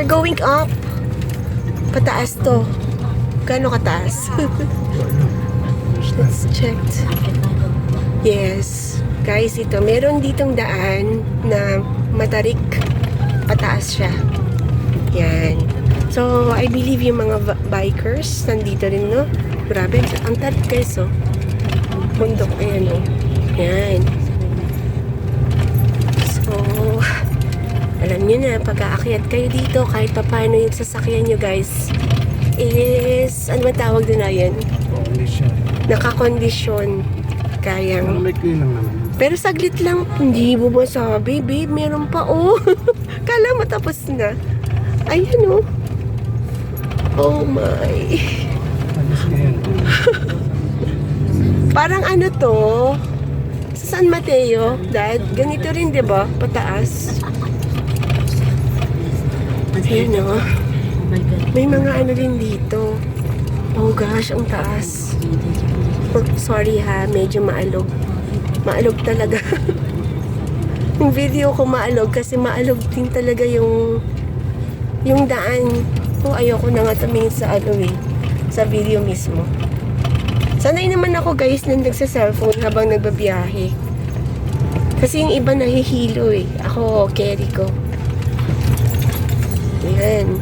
We're going up. Pataas to. Gano'ng kataas? Let's check. Yes. Guys, ito. Meron ditong daan na matarik. Pataas siya. Yan. So, I believe yung mga bikers nandito rin, no? Grabe. Ang tarik guys, oh. Bundok. Ayan, oh. Yan. So, alam nyo na, pag-aakyat kayo dito, kahit pa paano yung sasakyan nyo, guys, is, ano ba tawag din na yan? Condition. Nakakondisyon. Kayang... May lang naman. Pero saglit lang, hindi mo masabi, babe, meron pa, oh. Kala mo tapos na. Ayan, oh. Oh my. Alis na yan. Parang ano to? Sa San Mateo, Dad? Ganito rin, di ba? Pataas. Ayan, oh. May mga ano din dito. Oh gosh, ang taas. Oh, sorry ha, medyo maalog. Maalog talaga. Yung video ko maalog kasi maalog din talaga yung daan. Oh, ayoko na nga tumingin sa ano eh, sa video mismo. Sanay naman ako guys na nagsa-cellphone habang nagbabiyahe. Kasi yung iba nahihilo eh. Ako, carry ko. Ayan.